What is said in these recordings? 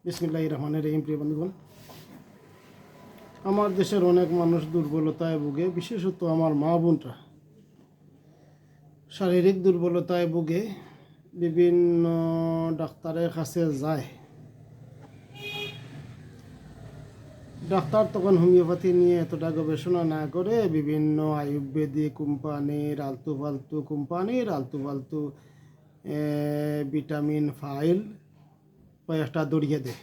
বিসমিল্লাহির রহমানির রহিম। প্রিয় বন্ধুগণ, আমার দেশের অনেক মানুষ দুর্বলতায় ভুগে, বিশেষত আমার মা বোনরা শারীরিক দুর্বলতায় ভুগে বিভিন্ন ডাক্তারের কাছে যায়। ডাক্তার তখন হোমিওপ্যাথি নিয়ে এতটা গবেষণা না করে বিভিন্ন আয়ুর্বেদিক কোম্পানির আলতু ফালতু ভিটামিন ফাইল কয়েকটা দড়িয়ে দেয়।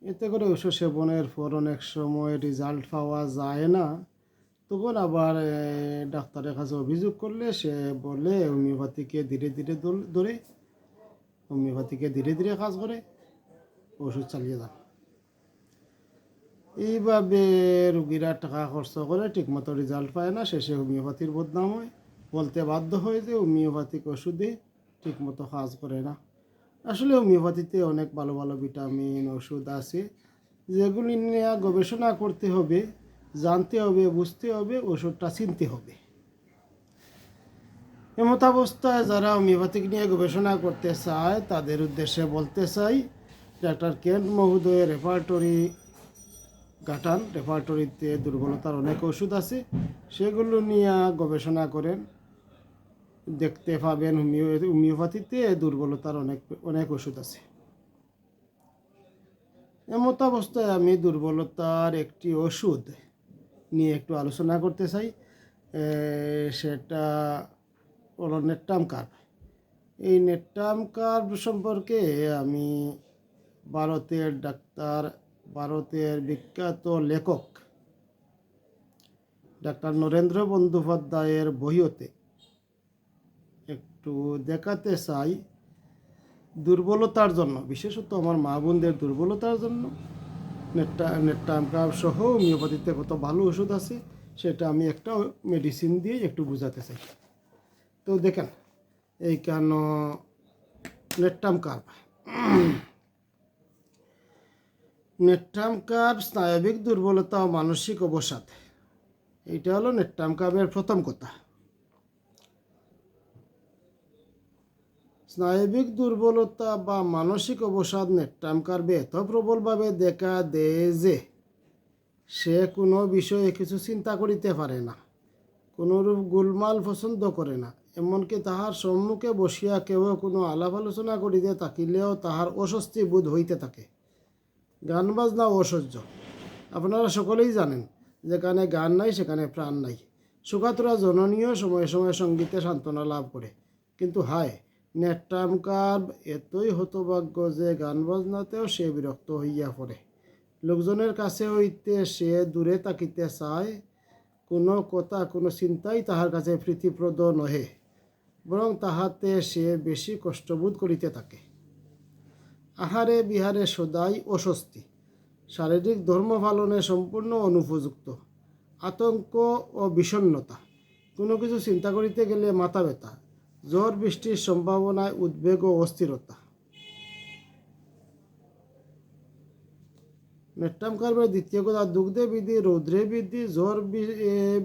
এতে করে ওষুধ সেবনের পর অনেক সময় রেজাল্ট পাওয়া যায় না। তখন আবার ডাক্তারের কাছে অভিযোগ করলে সে বলে হোমিওপ্যাথিকে ধীরে ধীরে ধরে হোমিওপ্যাথিকে ধীরে ধীরে কাজ করে, ওষুধ চালিয়ে যান। এইভাবে রুগীরা টাকা খরচ করে ঠিকমতো রেজাল্ট পায় না, শেষে হোমিওপ্যাথির বদনাম হয়। বলতে বাধ্য হয় যে হোমিওপ্যাথিক ওষুধে ঠিকমতো কাজ করে না। আসলে হোমিওপ্যাথিতে অনেক ভালো ভালো ভিটামিন ওষুধ আছে, যেগুলি নিয়ে গবেষণা করতে হবে, জানতে হবে, বুঝতে হবে, ওষুধটা চিনতে হবে। এমতাবস্থায় যারা হোমিওপ্যাথিক নিয়ে গবেষণা করতে চায় তাদের উদ্দেশ্যে বলতে চাই, ডাক্তার কেন্ট মহোদয়ের রেপার্টরি গাঠান। রেপার্টরিতে দুর্বলতার অনেক ওষুধ আছে, সেগুলো নিয়ে গবেষণা করেন, দেখতে পাবেন হোমিওপ্যাথিতে দুর্বলতার অনেক ওষুধ আছে। এমতাবস্থায় আমি দুর্বলতার একটি ওষুধ নিয়ে একটু আলোচনা করতে চাই। সেটা হলো নেট্টাম কার্ভ। এই নেট্টাম কার্ভ সম্পর্কে আমি ভারতের বিখ্যাত লেখক ডাক্তার নরেন্দ্র বন্দ্যোপাধ্যায়ের বইতে একটু দেখাতে চাই। দুর্বলতার জন্য, বিশেষত আমার মা বোনদের দুর্বলতার জন্য নেট্টাম কার্ভ সহ হোমিওপ্যাথিতে কত ভালো ওষুধ আছে, সেটা আমি একটা মেডিসিন দিয়ে একটু বোঝাতে চাই। তো দেখেন, এই কেন নেট্টাম কার্ভ। নেট্টাম কার্ভ স্নায়বিক দুর্বলতা ও মানসিক অবসাদ, এইটা হলো নেট্টাম কার্ভের প্রথম কথা। স্নায়বিক দুর্বলতা বা মানসিক অবসাদ নেট্টাম কার্ভে এত প্রবলভাবে দেখা দেয় যে সে কোনো বিষয়ে কিছু চিন্তা করিতে পারে না, কোনোরূপ গোলমাল পছন্দ করে না। এমনকি তাহার সম্মুখে বসিয়া কেউ কোনো আলাপ আলোচনা করিতে থাকিলেও তাহার অস্বস্তি বোধ হইতে থাকে। গান বাজনা অসহ্য। আপনারা সকলেই জানেন, যেখানে গান নাই সেখানে প্রাণ নাই। সুখাতুরা জননীয় সময়ে সময়ে সঙ্গীতে সান্ত্বনা লাভ করে, কিন্তু হায়, নেট্টাম কার্ভ এতই হতভাগ্য যে গান বাজনাতেও সে বিরক্ত হইয়া পড়ে। লোকজনের কাছে হইতে সে দূরে থাকিতে চায়। কোনো কথা, কোনো চিন্তাই তাহার কাছে প্রীতিপ্রদ নহে, বরং তাহাতে সে বেশি কষ্টবোধ করিতে থাকে। আহারে বিহারে সদাই অস্বস্তি, শারীরিক ধর্ম পালনে সম্পূর্ণ অনুপযুক্ত, আতঙ্ক ও বিষণ্ণতা, কোনো কিছু চিন্তা করিতে গেলে মাথা ব্যথা, ঝড় বৃষ্টির সম্ভাবনায় উদ্বেগ ও অস্থিরতা। নেট্টাম কার্ভের দ্বিতীয় কথা, দুগ্ধে বৃদ্ধি, রৌদ্রে বৃদ্ধি, ঝড়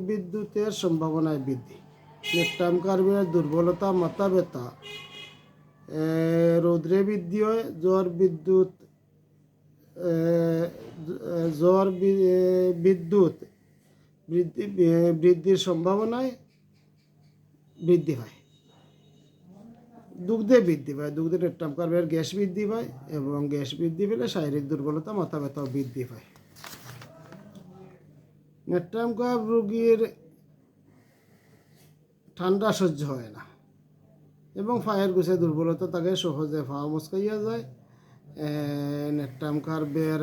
বিদ্যুতের সম্ভাবনায় বৃদ্ধি। নেট্টাম কার্ভের দুর্বলতা, মাথা ব্যথা, রৌদ্রে বৃদ্ধি হয়, বিদ্যুৎ বৃদ্ধির সম্ভাবনায় বৃদ্ধি পায়। দুগ্ধে বৃদ্ধি পায়, দুগ্ধে নেট্টাম কার্ভের গ্যাস বৃদ্ধি পায়, এবং গ্যাস বৃদ্ধি পেলে শারীরিক দুর্বলতা, মাথা ব্যথাও বৃদ্ধি পায়। নেট্টাম কার্ভ রোগীর ঠান্ডা সহ্য হয় না, এবং পায়ের গোছে দুর্বলতা তাকে, সহজে পা মচকাইয়া যায়। নেট্টাম কার্ভের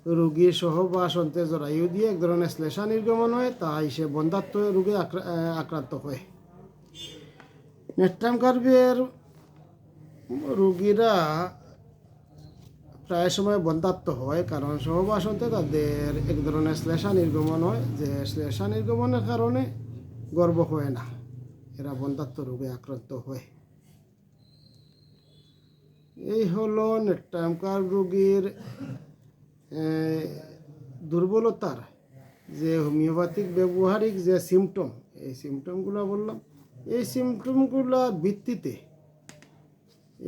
রোগী সহবাস অন্তে জরায়ু দিয়ে এক ধরনের শ্লেষা নির্গমন হয়, তাই সে বন্ধ্যাত্ব রোগে আক্রান্ত হয়। নেট্টাম কার্ভের রোগীরা প্রায় সময় বন্ধ্যাত্ব হয়, কারণ সহবাস অন্তে তাদের এক ধরনের শ্লেষা নির্গমন হয়, যে শ্লেষা নির্গমনের কারণে গর্ভ হয় না, এরা বন্ধ্যাত্ব রোগে আক্রান্ত হয়। এই হলো নেট্টাম কার্ভ রোগীর দুর্বলতার যে হোমিওপ্যাথিক ব্যবহারিক যে সিমটম, এই সিমটমগুলো বললাম। এই সিমটমগুলোর ভিত্তিতে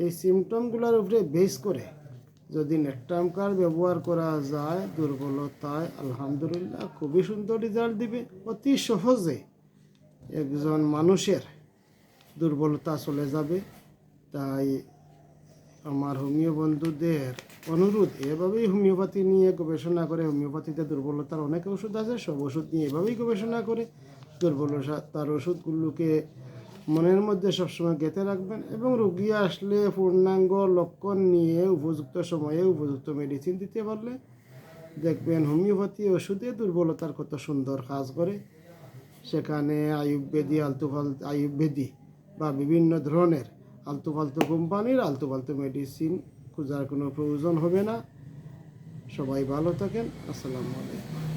এই সিমটমগুলোর উপরে বেস করে যদি নেকটামকার ব্যবহার করা যায় দুর্বলতায় আলহামদুলিল্লাহ খুবই সুন্দর রেজাল্ট দিবে। অতি সহজে একজন মানুষের দুর্বলতা চলে যাবে। তাই আমার হোমিও বন্ধুদের অনুরোধ, এভাবেই হোমিওপ্যাথি নিয়ে গবেষণা করে। হোমিওপ্যাথিতে দুর্বলতার অনেক ওষুধ আছে, সব ওষুধ নিয়ে এভাবেই গবেষণা করে দুর্বলতার ওষুধগুলোকে মনের মধ্যে সবসময় গেঁথে রাখবেন এবং রোগী আসলে পূর্ণাঙ্গ লক্ষণ নিয়ে উপযুক্ত সময়ে উপযুক্ত মেডিসিন দিতে পারলে দেখবেন হোমিওপ্যাথি ওষুধে দুর্বলতার কত সুন্দর কাজ করে। সেখানে আয়ুর্বেদি বা বিভিন্ন ধরনের আলতু কোম্পানির আলতু মেডিসিন খোঁজার কোনো প্রয়োজন হবে না। সবাই ভালো থাকেন। আসসালামু আলাইকুম।